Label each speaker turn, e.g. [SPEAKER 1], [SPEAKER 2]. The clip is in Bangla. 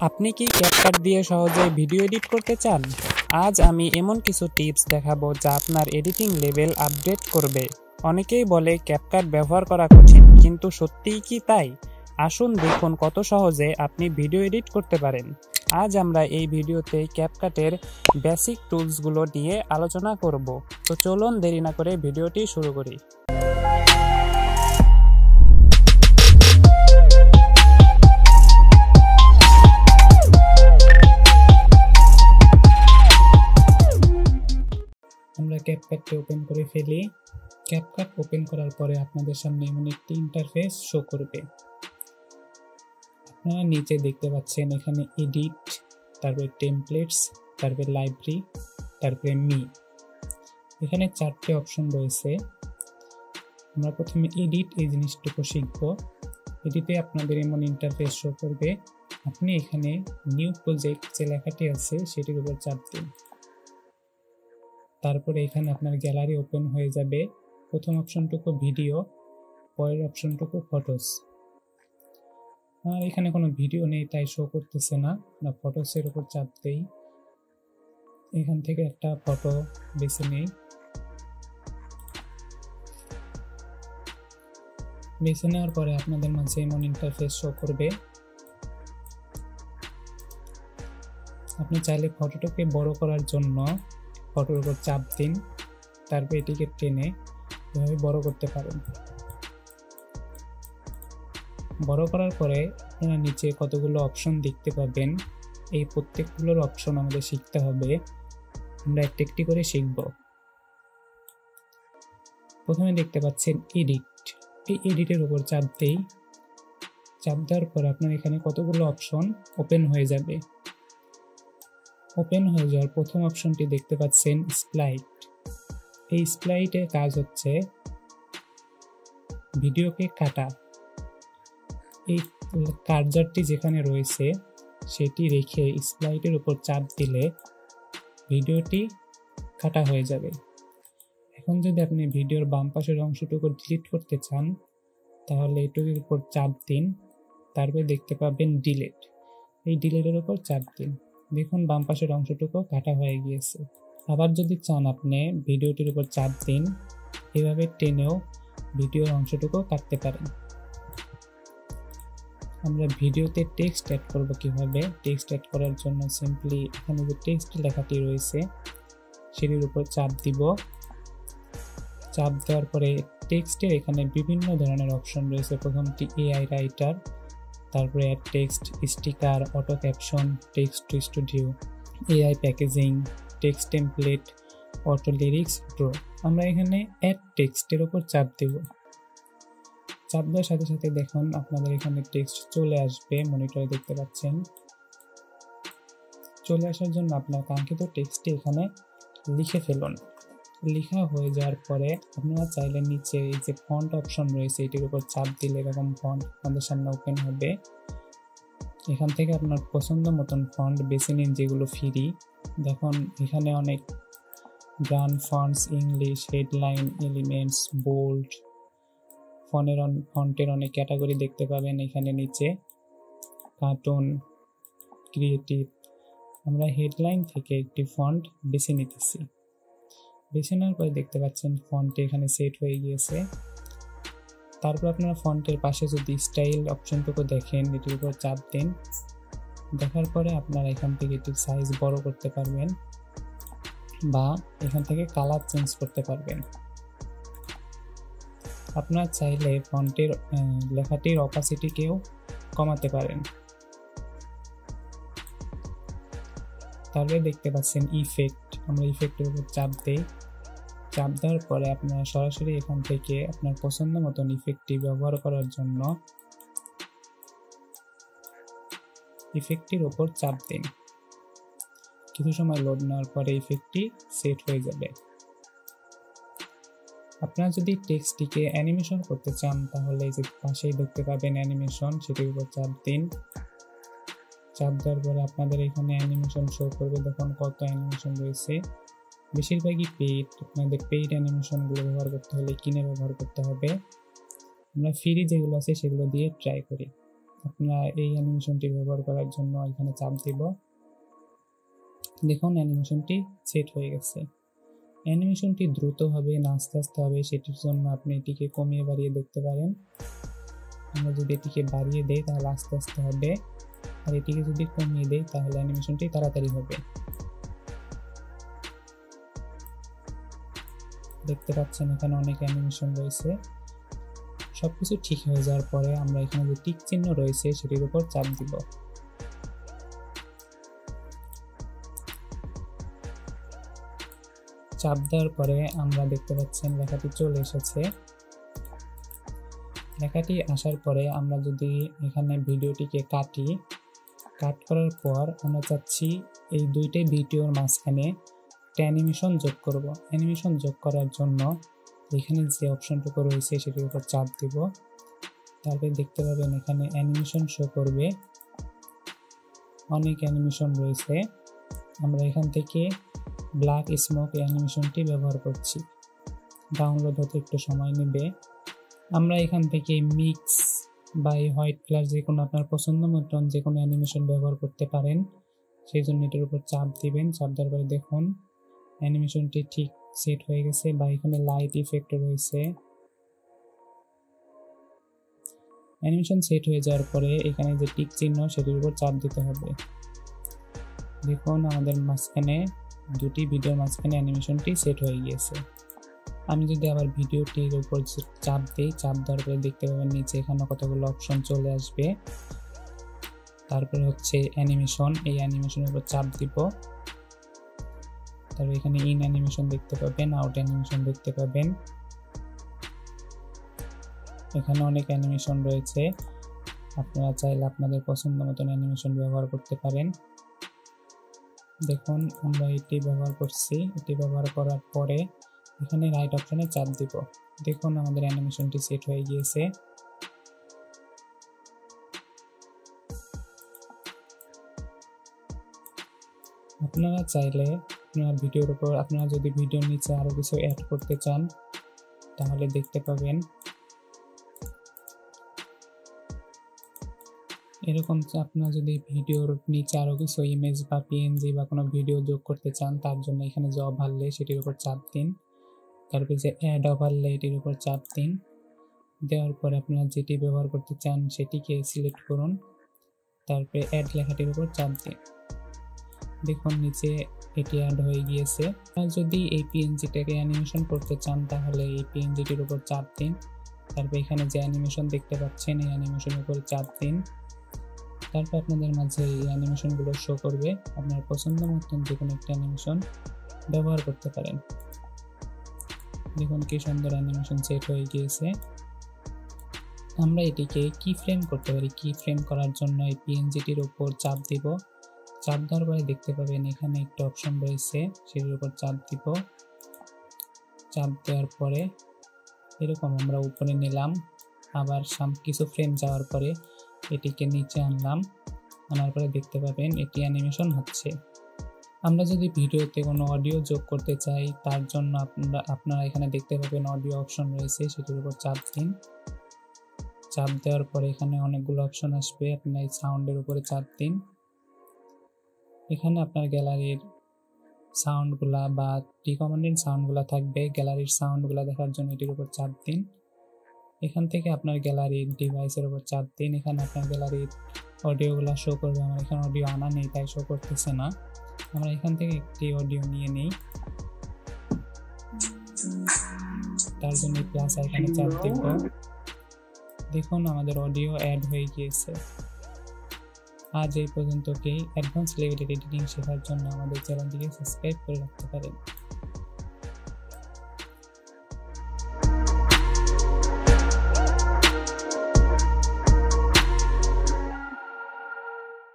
[SPEAKER 1] আপনি কি ক্যাপকাট দিয়ে সহজে ভিডিও এডিট করতে চান? আজ আমি এমন কিছু টিপস দেখাবো যা আপনার এডিটিং লেভেল আপডেট করবে। অনেকেই বলে ক্যাপকাট ব্যবহার করা কঠিন, কিন্তু সত্যিই কি তাই? আসুন দেখুন কত সহজে আপনি ভিডিও এডিট করতে পারেন। আজ আমরা এই ভিডিওতে ক্যাপকাটের বেসিক টুলসগুলো নিয়ে আলোচনা করব। তো চলুন দেরি না করে ভিডিওটি শুরু করি। আমরা ক্যাপকাটটি ওপেন করে ফেলি। ক্যাপকাট ওপেন করার পরে আপনাদের সামনে এমন একটি ইন্টারফেস শো করবে। আপনারা নিচে দেখতে পাচ্ছেন এখানে এডিট, তারপরে টেমপ্লেটস, তারপরে লাইব্রেরি, তারপরে মি। এখানে 4টে অপশন রয়েছে। আমরা প্রথমে এডিট এই জিনিসটুকু শিখব। এডিটে আপনাদের এমন ইন্টারফেস শো করবে। আপনি এখানে নিউ প্রজেক্ট যে লেখাটি আছে সেটির উপর চাপ দিন। তারপরে এখানে আপনার গ্যালারি ওপেন হয়ে যাবে। প্রথম অপশনটুকু ভিডিও, পরের অপশনটুকু ফটোস। আর এখানে কোনো ভিডিও নেই তাই শো করতেছে না। আমরা ফটোসের উপর চাপ দেই। এখান থেকে একটা ফটো বেছে নেই। বেছে নেওয়ার পরে আপনাদের মাঝে এমন ইন্টারফেস শো করবে। আপনি চাইলে ফটোটাকে বড় করার জন্য ফটোর উপর চাপ দিন, তারপর এটিকে টেনে এভাবে বড় করতে পারেন। বড় করার পরে আপনারা নিচে কতগুলো অপশন দেখতে পাবেন। এই প্রত্যেকগুলোর অপশন আমাদের শিখতে হবে। আমরা একটি একটি করে শিখব। প্রথমে দেখতে পাচ্ছেন এডিট। এই এডিটের উপর চাপ দেই। চাপ দেওয়ার পর আপনার এখানে কতগুলো অপশন ওপেন হয়ে যাবে। ওপেন হয়ে যাওয়ার প্রথম অপশনটি দেখতে পাচ্ছেন স্প্লাইট। এই স্প্লাইটের কাজ হচ্ছে ভিডিওকে কাটা। এই কার্সারটি যেখানে রয়েছে সেটি রেখে স্প্লাইটের উপর চাপ দিলে ভিডিওটি কাটা হয়ে যাবে। এখন যদি আপনি ভিডিওর বাম পাশের অংশটুকু ডিলিট করতে চান তাহলে এটুকুর উপর চাপ দিন, তারপরে দেখতে পাবেন ডিলিট। এই ডিলিটের উপর চাপ দিন। দেখুন বাম পাশের অংশটুকু কাটা হয়ে গিয়েছে। আবার যদি চান আপনি ভিডিওটির উপর চাপ দিন, এভাবে টেনেও ভিডিওর অংশটুকু কাটতে পারেন। আমরা ভিডিওতে টেক্সট অ্যাড করব কিভাবে? টেক্সট অ্যাড করার জন্য সিম্পলি এখানে যে টেক্সট লেখাটি রয়েছে সেটির উপর চাপ দিব। চাপ দেওয়ার পরে টেক্সটের এখানে বিভিন্ন ধরনের অপশন রয়েছে। প্রথমটি এআই রাইটার, তারপরে add text, sticker, auto caption, text to studio, AI packaging, text template, auto lyrics, draw. আমরা এখানে অ্যাড টেক্সটের উপর চাপ দেব। চাপ দেওয়ার সাথে সাথে দেখুন আপনাদের এখানে টেক্সট চলে আসবে। মনিটরে দেখতে পাচ্ছেন। চলে আসার জন্য আপনার কাঙ্ক্ষিত টেক্সটটি এখানে লিখে ফেলুন। লেখা হয়ে যাওয়ার পরে আপনারা চাইলে নিচে এই যে ফন্ট অপশন রয়েছে এটির উপর চাপ দিলে এরকম ফন্ট আপনাদের সামনে ওপেন হবে। এখান থেকে আপনার পছন্দ মতন ফন্ট বেছে নিন যেগুলো ফ্রি। দেখুন এখানে অনেক brand fonts, English, headline, elements, bold, ফন্টের অনেক ক্যাটাগরি দেখতে পাবেন এখানে নিচে। Cartoon, creative. আমরা হেডলাইন থেকে একটি ফন্ট বেছে নিতেছি। বেছে নেওয়ার পরে দেখতে পাচ্ছেন ফন্টে এখানে সেট হয়ে গিয়েছে। তারপর আপনারা ফন্টের পাশে যদি স্টাইল অপশনটুকু দেখেন এটির উপর চাপ দিন। দেখার পরে আপনারা এখান থেকে এটির সাইজ বড় করতে পারবেন বা এখান থেকে কালার চেঞ্জ করতে পারবেন। আপনারা চাইলে ফন্টের লেখাটির অপাসিটিকেও কমাতে পারেন। তারপরে দেখতে পাচ্ছেন ইফেক্ট। আমরা ইফেক্টের উপর চাপ দেই। চাপ দেওয়ার পরে আপনারা সরাসরি এখান থেকে আপনার পছন্দ মতন ইফেক্টটি ব্যবহার করার জন্য ইফেক্টটির উপর চাপ দিন। কিছু সময় লোড নেওয়ার পরে ইফেক্টটি সেট হয়ে যাবে। আপনারা যদি টেক্সটটিকে অ্যানিমেশন করতে চান তাহলে এই যে পাশেই দেখতে পাবেন অ্যানিমেশন, সেটির উপর চাপ দিন। চাপ দেওয়ার পরে আপনাদের এখানে অ্যানিমেশন শো করবে। দেখুন কত অ্যানিমেশন রয়েছে। বেশিরভাগই পেইড। আপনাদের পেইড অ্যানিমেশনগুলো ব্যবহার করতে হলে কিনে ব্যবহার করতে হবে। আমরা ফ্রি যেগুলো আছে সেগুলো দিয়ে ট্রাই করি। আপনারা এই অ্যানিমেশনটি ব্যবহার করার জন্য এখানে চাপ দিব। দেখুন অ্যানিমেশনটি সেট হয়ে গেছে। অ্যানিমেশনটি দ্রুত হবে না আস্তে আস্তে হবে সেটির জন্য আপনি এটিকে কমিয়ে বাড়িয়ে দেখতে পারেন। আমরা যদি এটিকে বাড়িয়ে দেই তাহলে আস্তে আস্তে হবে, আর এটিকে যদি কমিয়ে দেই তাহলে অ্যানিমেশনটি তাড়াতাড়ি হবে। দেখতে পাচ্ছেন এখানে অনেক অ্যানিমেশন রয়েছে। সবকিছু ঠিক হয়ে যাওয়ার পরে আমরা এখানে যে টিক চিহ্ন রয়েছে সেটির উপর চাপ দিব। চাপ দেওয়ার পরে আমরা দেখতে পাচ্ছেন লেখাটি চলে এসেছে। লেখাটি আসার পরে আমরা যদি এখানে ভিডিওটিকে কাট করার পর আমরা চাচ্ছি এই দুইটাই ভিডিওর মাঝখানে একটা অ্যানিমেশন যোগ করব। অ্যানিমেশন যোগ করার জন্য এখানে যে অপশনটুকু রয়েছে সেটির উপর চাপ দিব। তারপরে দেখতে পাবেন এখানে অ্যানিমেশন শো করবে, অনেক অ্যানিমেশন রয়েছে। আমরা এখান থেকে ব্ল্যাক স্মোক অ্যানিমেশনটি ব্যবহার করছি। ডাউনলোড হতে একটু সময় নেবে। আমরা এখান থেকে মিক্স বা হোয়াইট কালার যে কোনো আপনার পছন্দ মতন যে কোনো অ্যানিমেশন ব্যবহার করতে পারেন। সেই জন্য এটার উপর চাপ দিবেন। চাপ দেওয়ার পরে দেখুন অ্যানিমেশনটি ঠিক সেট হয়ে গেছে, বা এখানে লাইট ইফেক্ট রয়েছে। অ্যানিমেশন সেট হয়ে যাওয়ার পরে এখানে যে টিক চিহ্ন সেটির উপর চাপ দিতে হবে। দেখুন আমাদের মাঝখানে দুটি ভিডিওর মাঝখানে অ্যানিমেশনটি সেট হয়ে গিয়েছে। আমি যদি আবার ভিডিওটির উপর চাপ দিই, চাপ দেওয়ার পরে দেখতে পাবেন নিচে এখানে কতগুলো অপশন চলে আসবে। তারপরে হচ্ছে অ্যানিমেশন, এই অ্যানিমেশনের উপর চাপ দিব। তারপর এখানে ইন অ্যানিমেশন দেখতে পাবেন, আউট অ্যানিমেশন দেখতে পাবেন। এখানে অনেক অ্যানিমেশন রয়েছে, আপনারা চাইলে আপনাদের পছন্দ মতন অ্যানিমেশন ব্যবহার করতে পারেন। দেখুন আমরা এটি ব্যবহার করছি। এটি ব্যবহার করার পরে এখানে রাইট অপশনে চাপ দিব। দেখুন আমাদের অ্যানিমেশনটি সেট হয়ে গিয়েছে। আপনারা চাইলে ভিডিওর উপর আপনারা যদি ভিডিওর নিচে আরো কিছু অ্যাড করতে চান তাহলে দেখতে পাবেন এরকম। আপনারা যদি ভিডিওর নিচে আরো কিছু ইমেজ বা পিএনজি বা কোনো ভিডিও যোগ করতে চান তার জন্য এখানে যে ওভারলে সেটির উপর চাপ দিন। তারপরে যে অ্যাড ওভারলে এটির উপর চাপ দিন। দেওয়ার পর আপনারা যেটি ব্যবহার করতে চান সেটিকে সিলেক্ট করুন। তারপরে অ্যাড লেখাটির উপর চাপ দিন। দেখুন নিচে এটি অ্যাড হয়ে গিয়েছে। আপনারা যদি এই পিএনজিটাকে অ্যানিমেশন করতে চান তাহলে এই পিএনজিটির উপর চাপ দিন। তারপর এখানে যে অ্যানিমেশন দেখতে পাচ্ছেন এই অ্যানিমেশনের উপর চাপ দিন। তারপর আপনাদের মাঝে এই অ্যানিমেশনগুলো শো করবে। আপনার পছন্দ মতন যে কোনো একটা অ্যানিমেশন ব্যবহার করতে পারেন। দেখুন কি সুন্দর অ্যানিমেশন সেট হয়ে গিয়েছে। আমরা এটিকে কি ফ্রেম করতে পারি। কি ফ্রেম করার জন্য এই পিএনজিটির উপর চাপ দিব। চাপ দেওয়ার পরে দেখতে পাবেন এখানে একটা অপশন রয়েছে, সেটির উপর চাপ দিব। চাপ দেওয়ার পরে এরকম আমরা উপরে নিলাম, আবার কিছু ফ্রেম যাওয়ার পরে এটিকে নিচে আনলাম। আনার পরে দেখতে পাবেন এটি অ্যানিমেশন হচ্ছে। আমরা যদি ভিডিওতে কোনো অডিও যোগ করতে চাই তার জন্য আপনারা এখানে দেখতে পাবেন অডিও অপশন রয়েছে, সেটির উপর চাপ দিন। চাপ দেওয়ার পরে এখানে অনেকগুলো অপশন আসবে, আপনারা এই সাউন্ডের উপরে চাপ দিন। এখানে আপনার গ্যালারির সাউন্ডগুলা বা রিকমেন্ডেড সাউন্ডগুলা থাকবে। গ্যালারির সাউন্ডগুলা দেখার জন্য এটির উপর চাপ দিন। এখান থেকে আপনার গ্যালারির ডিভাইসের উপর চাপ দিন। এখানে আপনার গ্যালারির অডিওগুলা শো করবে। আমার এখানে অডিও আনা নেই তাই শো করতেছে না। আমরা এখান থেকে একটি অডিও নিয়ে নিই, তার জন্য প্লাস আইকনে চাপ দিব। দেখুন আমাদের অডিও অ্যাড হয়ে গিয়েছে। আজ এই পর্যন্তই। অ্যাডভান্স লেভেলের এডিটিং শেখার জন্য আমাদের চ্যানেলটিকে সাবস্ক্রাইব করে রাখতে পারেন।